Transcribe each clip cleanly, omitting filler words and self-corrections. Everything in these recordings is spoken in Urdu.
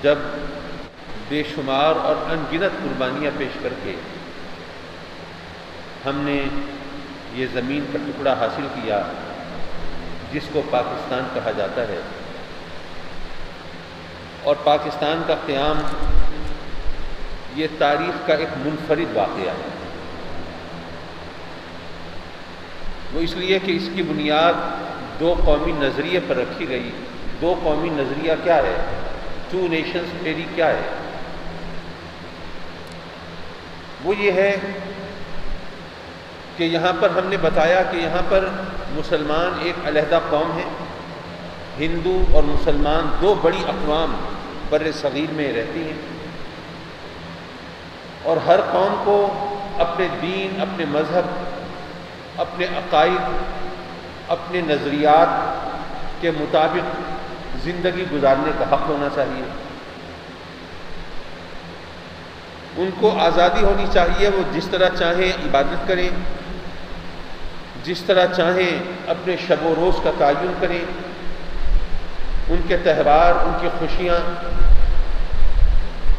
جب بے شمار اور ان گنت قربانیاں پیش کر کے ہم نے یہ زمین کا ٹکڑا حاصل کیا جس کو پاکستان کہا جاتا ہے، اور پاکستان کا قیام یہ تاریخ کا ایک منفرد واقعہ ہے۔ وہ اس لیے کہ اس کی بنیاد دو قومی نظریے پر رکھی گئی۔ دو قومی نظریہ کیا ہے؟ ٹو نیشنز تھیوری کیا ہے؟ وہ یہ ہے کہ یہاں پر ہم نے بتایا کہ یہاں پر مسلمان ایک علیحدہ قوم ہے، ہندو اور مسلمان دو بڑی اقوام بر صغیر میں رہتی ہیں، اور ہر قوم کو اپنے دین، اپنے مذہب، اپنے عقائد، اپنے نظریات کے مطابق زندگی گزارنے کا حق ہونا چاہیے۔ ان کو آزادی ہونی چاہیے، وہ جس طرح چاہیں عبادت کریں، جس طرح چاہیں اپنے شب و روز کا تعین کریں، ان کے تہوار، ان کی خوشیاں،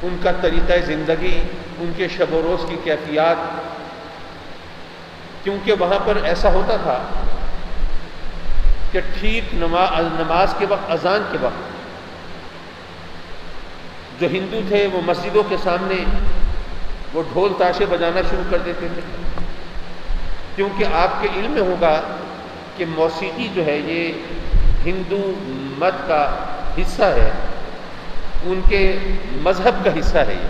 ان کا طریقہ زندگی، ان کے شب و روز کی کیفیات، کیونکہ وہاں پر ایسا ہوتا تھا کہ ٹھیک نماز کے وقت، اذان کے وقت، جو ہندو تھے وہ مسجدوں کے سامنے وہ ڈھول تاشے بجانا شروع کر دیتے تھے، کیونکہ آپ کے علم میں ہوگا کہ موسیقی جو ہے یہ ہندو مت کا حصہ ہے، ان کے مذہب کا حصہ ہے۔ یہ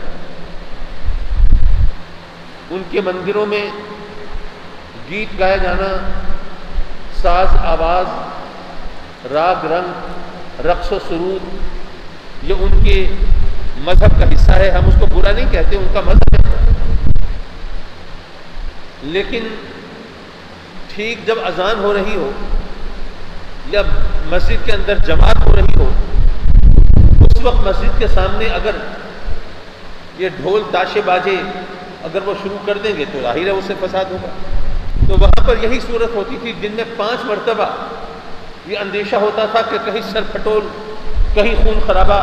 ان کے مندروں میں گیت گایا جانا، ساز آواز، راگ رنگ، رقص و سرود، یہ ان کے مذہب کا حصہ ہے۔ ہم اس کو برا نہیں کہتے، ان کا مذہب ہے۔ لیکن ٹھیک جب اذان ہو رہی ہو یا مسجد کے اندر جماعت ہو رہی ہو، اس وقت مسجد کے سامنے اگر یہ ڈھول تاشے باجے اگر وہ شروع کر دیں گے تو ظاہر ہے اس سے فساد ہوگا۔ تو وہاں پر یہی صورت ہوتی تھی، دن میں 5 مرتبہ یہ اندیشہ ہوتا تھا کہ کہیں سر پھٹول، کہیں خون خرابہ،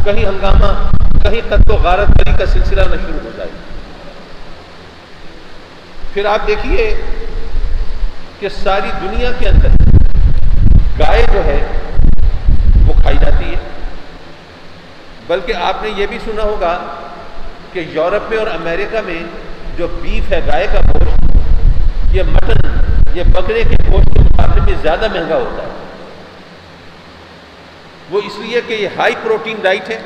کہیں ہنگامہ، کہیں قتل و غارت گری کا سلسلہ نہ شروع ہو جائے۔ پھر آپ دیکھیے کہ ساری دنیا کے اندر گائے جو ہے وہ کھائی جاتی ہے، بلکہ آپ نے یہ بھی سنا ہوگا کہ یورپ میں اور امریکہ میں جو بیف ہے، گائے کا گوشت، یہ مٹن، یہ بکرے کے گوشت کے مقابلے میں زیادہ مہنگا ہوتا ہے۔ وہ اس لیے کہ یہ ہائی پروٹین ڈائٹ ہے،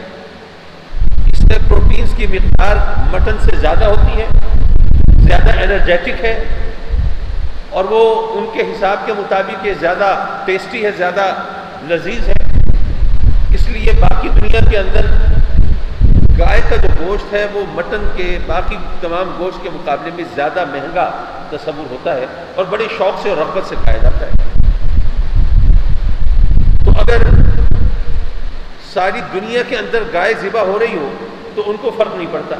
اس میں پروٹینز کی مقدار مٹن سے زیادہ ہوتی ہے، زیادہ انرجیٹک ہے، اور وہ ان کے حساب کے مطابق یہ زیادہ ٹیسٹی ہے، زیادہ لذیذ ہے۔ اس لیے باقی دنیا کے اندر گائے کا جو گوشت ہے وہ مٹن کے باقی تمام گوشت کے مقابلے میں زیادہ مہنگا تصور ہوتا ہے، اور بڑے شوق سے اور رغبت سے کھایا جاتا ہے۔ تو اگر ساری دنیا کے اندر گائے ذبح ہو رہی ہو تو ان کو فرق نہیں پڑتا۔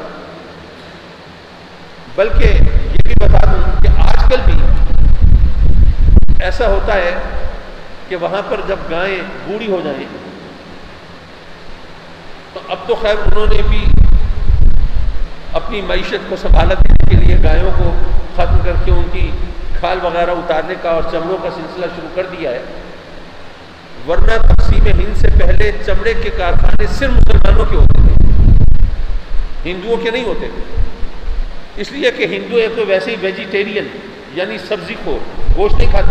بلکہ یہ بھی بتا دوں کہ آج کل بھی ایسا ہوتا ہے کہ وہاں پر جب گائیں بوڑھی ہو جائیں تو اب تو خیر انہوں نے بھی اپنی معیشت کو سنبھالنے کے لیے گایوں کو ختم کر کے ان کی کھال وغیرہ اتارنے کا اور چمڑوں کا سلسلہ شروع کر دیا ہے، ورنہ تقسیم ہند سے پہلے چمڑے کے کارخانے صرف مسلمانوں کے ہوتے تھے، ہندوؤں کے نہیں ہوتے تھے۔ اس لیے کہ ہندو ایک تو ویسے ہی ویجیٹیرین یعنی سبزی خور، گوشت نہیں کھاتے،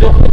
جو خود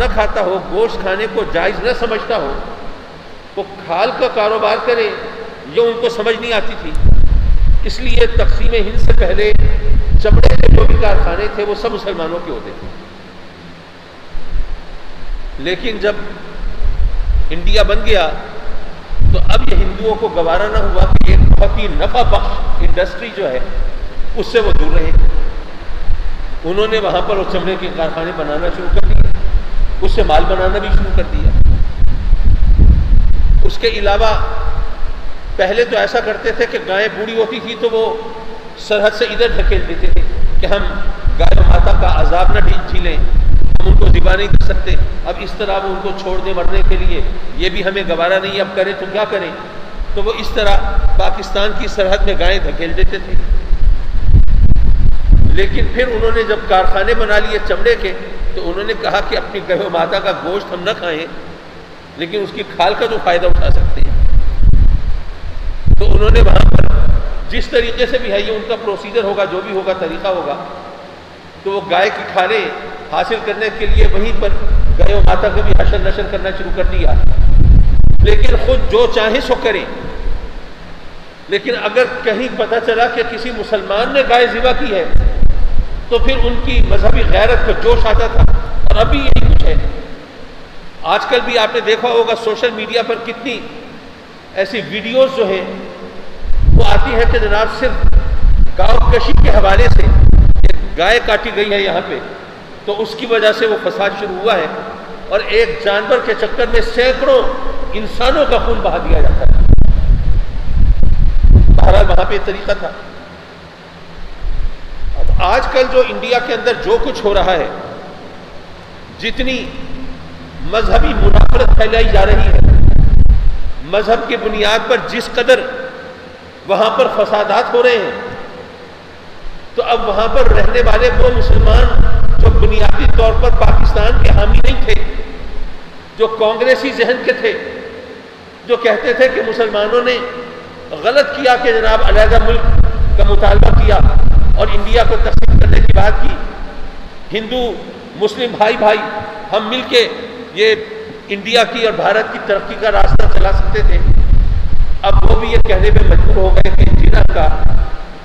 نہ کھاتا ہو، گوشت کھانے کو جائز نہ سمجھتا ہو، وہ کھال کا کاروبار کرے، یہ ان کو سمجھ نہیں آتی تھی۔ اس لیے تقسیم ہند سے پہلے چمڑے کے جو بھی کارخانے تھے وہ سب مسلمانوں کے ہوتے تھے۔ لیکن جب انڈیا بن گیا تو اب یہ ہندوؤں کو گوارا نہ ہوا کہ ایک بہت ہی نفع بخش انڈسٹری جو ہے اس سے وہ دور رہے۔ انہوں نے وہاں پر وہ چمڑے کے کارخانے بنانا شروع کر دیے، اس سے مال بنانا بھی شروع کر دیا۔ اس کے علاوہ پہلے تو ایسا کرتے تھے کہ گائیں بوڑھی ہوتی تھی تو وہ سرحد سے ادھر دھکیل دیتے تھے کہ ہم گائے ماتا کا عذاب نہ جھیلیں، ہم ان کو ذبح نہیں کر سکتے، اب اس طرح وہ ان کو چھوڑنے مرنے کے لیے یہ بھی ہمیں گوارا نہیں، اب کریں تو کیا کریں؟ تو وہ اس طرح پاکستان کی سرحد میں گائیں دھکیل دیتے تھے۔ لیکن پھر انہوں نے جب کارخانے بنا لیے چمڑے کے تو انہوں نے کہا کہ اپنی گئے ماتا کا گوشت ہم نہ کھائیں لیکن اس کی کھال کا جو فائدہ اٹھا سکتے ہیں۔ تو انہوں نے وہاں پر جس طریقے سے بھی ہے یہ ان کا پروسیجر ہوگا، جو بھی ہوگا طریقہ ہوگا، تو وہ گائے کی کھالیں حاصل کرنے کے لیے وہیں پر گئے ماتا کا بھی حشر نشر کرنا شروع کر دیا۔ لیکن خود جو چاہیں سو کریں، لیکن اگر کہیں پتہ چلا کہ کسی مسلمان نے گائے ذبح کی ہے تو پھر ان کی مذہبی غیرت کو جوش آتا تھا، اور ابھی یہی کچھ ہے۔ آج کل بھی آپ نے دیکھا ہوگا سوشل میڈیا پر کتنی ایسی ویڈیوز جو ہیں وہ آتی ہیں کہ جناب صرف گاؤں کشی کے حوالے سے ایک گائے کاٹی گئی ہے یہاں پہ تو اس کی وجہ سے وہ فساد شروع ہوا ہے، اور ایک جانور کے چکر میں سینکڑوں انسانوں کا خون بہا دیا جاتا ہے۔ بہرحال وہاں پہ طریقہ تھا۔ اب آج کل جو انڈیا کے اندر جو کچھ ہو رہا ہے، جتنی مذہبی منافرت پھیلائی جا رہی ہے، مذہب کی بنیاد پر جس قدر وہاں پر فسادات ہو رہے ہیں، تو اب وہاں پر رہنے والے وہ مسلمان جو بنیادی طور پر پاکستان کے حامی نہیں تھے، جو کانگریسی ذہن کے تھے، جو کہتے تھے کہ مسلمانوں نے غلط کیا کہ جناب علیحدہ ملک کا مطالبہ کیا اور انڈیا کو تقسیم کرنے کی بات کی، ہندو مسلم بھائی بھائی ہم مل کے یہ انڈیا کی اور بھارت کی ترقی کا راستہ چلا سکتے تھے، اب وہ بھی یہ کہنے پہ مجبور ہو گئے کہ جنہ کا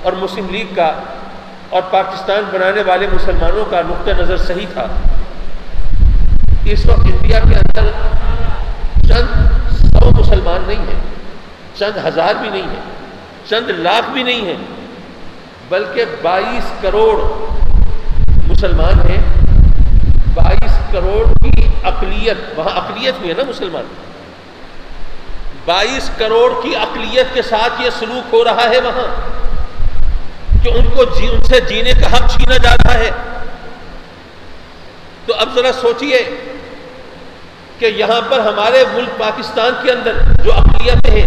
اور مسلم لیگ کا اور پاکستان بنانے والے مسلمانوں کا نقطہ نظر صحیح تھا۔ اس وقت انڈیا کے اندر چند 100 مسلمان نہیں ہیں، چند ہزار بھی نہیں ہیں، چند لاکھ بھی نہیں ہیں، بلکہ 22 کروڑ مسلمان ہیں۔ 22 کروڑ کی اقلیت، وہاں اقلیت بھی ہے نا مسلمان، 22 کروڑ کی اقلیت کے ساتھ یہ سلوک ہو رہا ہے وہاں کہ ان کو ان سے جینے کا حق چھینا جا رہا ہے۔ تو اب ذرا سوچئے کہ یہاں پر ہمارے ملک پاکستان کے اندر جو اقلیتیں ہیں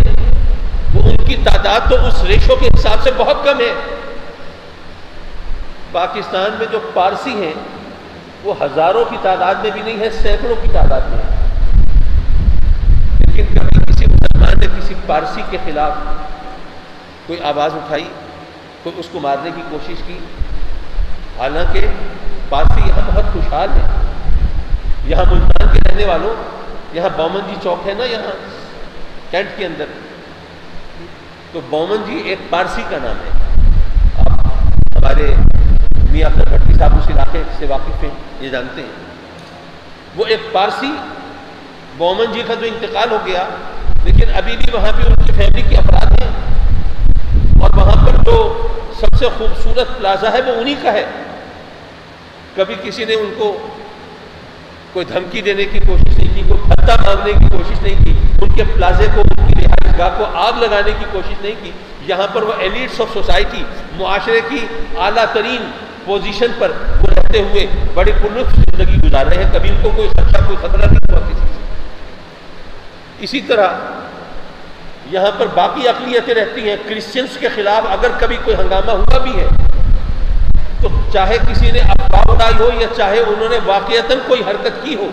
وہ ان کی تعداد تو اس ریشو کے حساب سے بہت کم ہے۔ پاکستان میں جو پارسی ہیں وہ ہزاروں کی تعداد میں بھی نہیں ہے، سینکڑوں کی تعداد میں ہے۔ لیکن کبھی کسی مسلمان نے کسی پارسی کے خلاف کوئی آواز اٹھائی، کوئی اس کو مارنے کی کوشش کی؟ حالانکہ پارسی یہاں بہت خوشحال ہیں۔ یہاں ملتان کے رہنے والوں، یہاں بومن جی چوک ہے نا یہاں کینٹ کے اندر، تو بومن جی ایک پارسی کا نام ہے۔ آپ ہمارے میاں اختر بھٹی صاحب اس علاقے سے واقف ہیں، یہ جانتے ہیں۔ وہ ایک پارسی بومن جی کا جو انتقال ہو گیا، لیکن ابھی بھی وہاں پہ ان کی فیملی کے افراد ہیں، اور وہاں پر جو سب سے خوبصورت پلازا ہے وہ انہی کا ہے۔ کبھی کسی نے ان کو کوئی دھمکی دینے کی کوشش نہیں کی، کوئی بھتہ مانگنے کی کوشش نہیں کی، ان کے پلازے کو، ان کی رہائش گاہ کو آگ لگانے کی کوشش نہیں کی۔ یہاں پر وہ ایلیٹس آف سوسائٹی، معاشرے کی اعلیٰ ترین پوزیشن پر وہ رہتے ہوئے بڑی پرلطف زندگی گزار رہے ہیں، کبھی ان کو کوئی خدشہ، کوئی خطرہ نہیں ہوا کسی سے۔ اسی طرح یہاں پر باقی اقلیتیں رہتی ہیں۔ کرسچنس کے خلاف اگر کبھی کوئی ہنگامہ ہوا بھی ہے تو چاہے کسی نے افواہ اڑائی ہو یا چاہے انہوں نے واقعتاً کوئی حرکت کی ہو،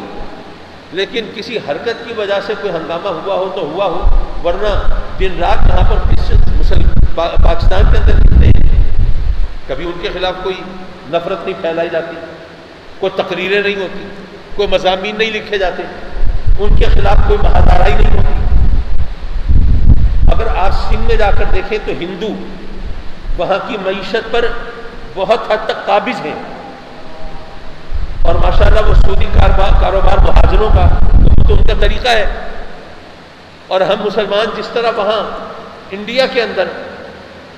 لیکن کسی حرکت کی وجہ سے کوئی ہنگامہ ہوا ہو تو ہوا ہو، ورنہ دن رات یہاں پر کرسچن پاکستان کے اندر دکھتے ہیں، کبھی ان کے خلاف کوئی نفرت نہیں پھیلائی جاتی، کوئی تقریریں نہیں ہوتی، کوئی مضامین نہیں لکھے جاتے، ان کے خلاف کوئی مہادارائی نہیں ہوتی۔ اگر آپ سندھ میں جا کر دیکھیں تو ہندو وہاں کی معیشت پر بہت حد تک قابض ہیں، اور ماشاءاللہ وہ سودی کاروبار مہاجروں کا تو ان کا طریقہ ہے۔ اور ہم مسلمان جس طرح وہاں انڈیا کے اندر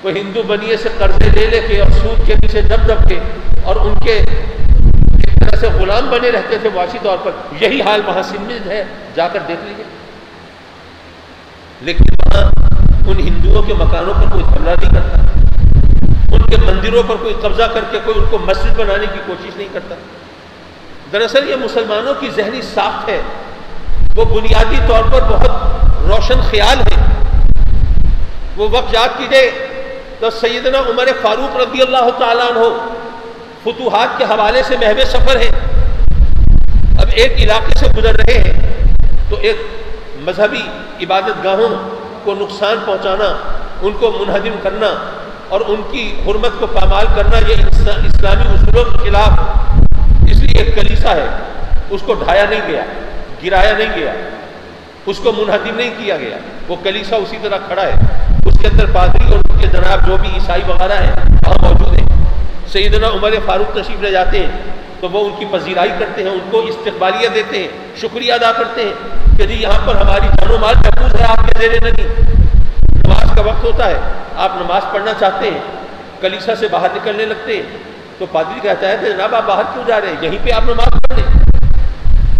وہ ہندو بنیے سے قرضے لے کے اور سود کے نیچے دب کے اور ان کے ایک طرح سے غلام بنے رہتے تھے معاشی طور پر، یہی حال وہاں سندھ میں ہے، جا کر دیکھ لیجیے۔ لیکن وہاں ان ہندوؤں کے مکانوں پر کوئی حملہ نہیں کرتا، ان کے مندروں پر کوئی قبضہ کر کے کوئی ان کو مسجد بنانے کی کوشش نہیں کرتا، دراصل یہ مسلمانوں کی ذہنی ساخت ہے، وہ بنیادی طور پر بہت روشن خیال ہے۔ وہ وقت یاد کیجئے تو سیدنا عمر فاروق رضی اللہ تعالیٰ عنہ فتوحات کے حوالے سے محو سفر ہے۔ اب ایک علاقے سے گزر رہے ہیں تو ایک مذہبی عبادت گاہوں کو نقصان پہنچانا، ان کو منہدم کرنا اور ان کی حرمت کو پامال کرنا، یہ اسلامی اصولوں کے خلاف، اس لیے ایک کلیسا ہے، اس کو ڈھایا نہیں گیا، گرایا نہیں گیا، اس کو منہدم نہیں کیا گیا، وہ کلیسا اسی طرح کھڑا ہے، اس کے اندر پادری اور ان کے جناب جو بھی عیسائی وغیرہ ہیں وہاں موجود ہیں۔ سیدنا عمر فاروق تشریف لے جاتے ہیں تو وہ ان کی پذیرائی کرتے ہیں، ان کو استقبالیہ دیتے ہیں، شکریہ ادا کرتے ہیں کہ جی یہاں پر ہماری جان و مال محفوظ ہے آپ کے زیر نگی۔ نماز کا وقت ہوتا ہے، آپ نماز پڑھنا چاہتے ہیں، کلیسا سے باہر نکلنے لگتے ہیں تو پادری کہتا ہے کہ جناب آپ باہر کیوں جا رہے ہیں، یہیں پہ آپ نماز پڑھ لیں۔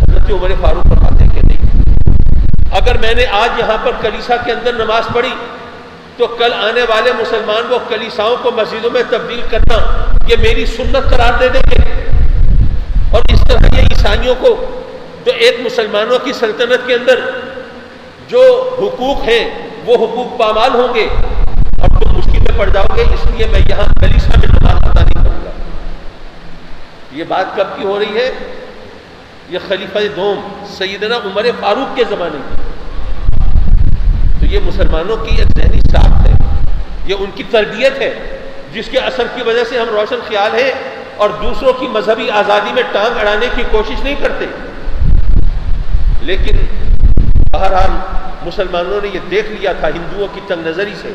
حضرت عمر فاروق فرماتے ہیں کہ نہیں، اگر میں نے آج یہاں پر کلیسا کے اندر نماز پڑھی تو کل آنے والے مسلمان وہ کلیساؤں کو مسجدوں میں تبدیل کرنا یہ میری سنت قرار دے دیں گے، اور اس طرح یہ عیسائیوں کو جو ایک مسلمانوں کی سلطنت کے اندر جو حقوق ہیں وہ حقوق پامال ہوں گے اور تم مشکل میں پڑ جاؤ گے، اس لیے میں یہاں کلیسا میں نماز ادا نہیں کروں گا۔ یہ بات کب کی ہو رہی ہے؟ یہ خلیفہ دوم سیدنا عمر فاروق کے زمانے کی۔ تو یہ مسلمانوں کی ایک ذہنی ساخت ہے، یہ ان کی تربیت ہے جس کے اثر کی وجہ سے ہم روشن خیال ہیں اور دوسروں کی مذہبی آزادی میں ٹانگ اڑانے کی کوشش نہیں کرتے۔ لیکن بہرحال مسلمانوں نے یہ دیکھ لیا تھا ہندوؤں کی تنگ نظری سے،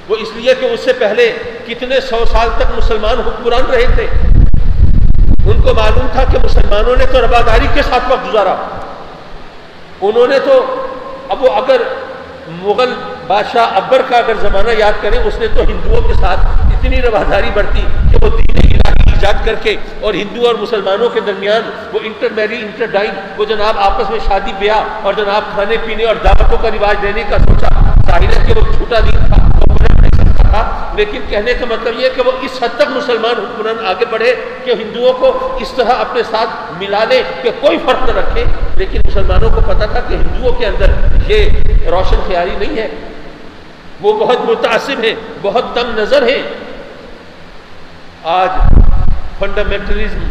وہ اس لیے کہ اس سے پہلے کتنے 100 سال تک مسلمان حکمران رہے تھے، ان کو معلوم تھا کہ مسلمانوں نے تو رواداری کے ساتھ وقت گزارا، انہوں نے تو اب وہ اگر مغل بادشاہ اکبر کا اگر زمانہ یاد کریں، اس نے تو ہندوؤں کے ساتھ اتنی رواداری برتی کہ وہ دین الہی ایجاد کر کے اور ہندو اور مسلمانوں کے درمیان وہ انٹر میری انٹر ڈائن، وہ جناب آپس میں شادی بیاہ اور جناب کھانے پینے اور دعوتوں کا رواج دینے کا سوچا۔ ظاہر ہے کہ وہ جھوٹا دین تھا، وہ پلٹ نہیں سکتا تھا، لیکن کہنے کا مطلب یہ کہ وہ اس حد تک مسلمان حکمران آگے بڑھے کہ ہندوؤں کو اس طرح اپنے ساتھ ملا لے کہ کوئی فرق نہ رکھے۔ لیکن مسلمانوں کو پتا تھا کہ ہندوؤں کے اندر یہ روشن خیالی نہیں ہے، وہ بہت متعصب ہیں، بہت تنگ نظر ہیں۔ آج فنڈامنٹلزم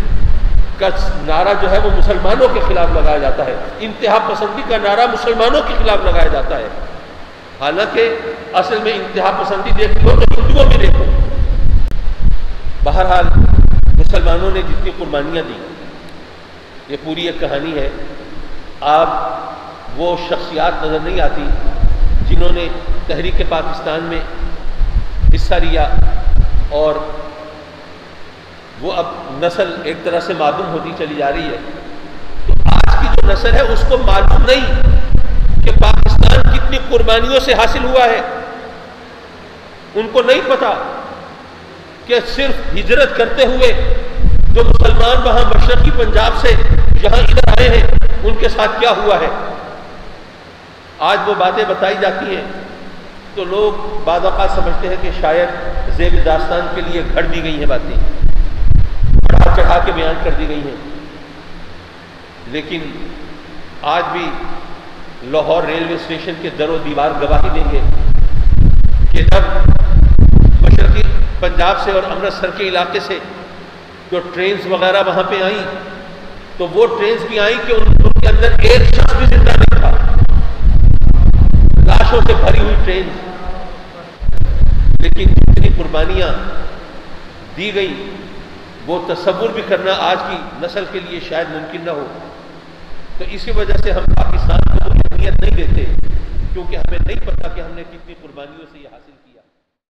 کا نعرہ جو ہے وہ مسلمانوں کے خلاف لگایا جاتا ہے، انتہا پسندی کا نعرہ مسلمانوں کے خلاف لگایا جاتا ہے، حالانکہ اصل میں انتہا پسندی دیکھ لو تو ہندوؤں میں دیکھو۔ بہرحال مسلمانوں نے جتنی قربانیاں دی، یہ پوری ایک کہانی ہے۔ آپ وہ شخصیات نظر نہیں آتی جنہوں نے تحریک پاکستان میں حصہ لیا، اور وہ اب نسل ایک طرح سے معدوم ہوتی چلی جا رہی ہے۔ تو آج کی جو نسل ہے اس کو معلوم نہیں کہ پاکستان کتنی قربانیوں سے حاصل ہوا ہے، ان کو نہیں پتا کہ صرف ہجرت کرتے ہوئے جو مسلمان وہاں مشرقی پنجاب سے یہاں ادھر آئے ہیں ان کے ساتھ کیا ہوا ہے۔ آج وہ باتیں بتائی جاتی ہیں تو لوگ بعض اوقات سمجھتے ہیں کہ شاید زیب داستان کے لیے گھڑ دی گئی ہیں باتیں، بڑھا چڑھا کے بیان کر دی گئی ہیں، لیکن آج بھی لاہور ریلوے اسٹیشن کے در و دیوار گواہی دیں گے کہ جب مشرقی پنجاب سے اور امرتسر کے علاقے سے جو ٹرینز وغیرہ وہاں پہ آئیں تو وہ ٹرینز بھی آئیں کہ ان کے اندر ایک شخص بھی زندہ نہیں تھا، لاشوں سے بھری ہوئی ٹرینز، لیکن جتنی قربانیاں دی گئی وہ تصور بھی کرنا آج کی نسل کے لیے شاید ممکن نہ ہو۔ تو اسی وجہ سے ہم پاکستان کو اہمیت نہیں دیتے، کیونکہ ہمیں نہیں پتا کہ ہم نے کتنی قربانیوں سے یہ حاصل کیا۔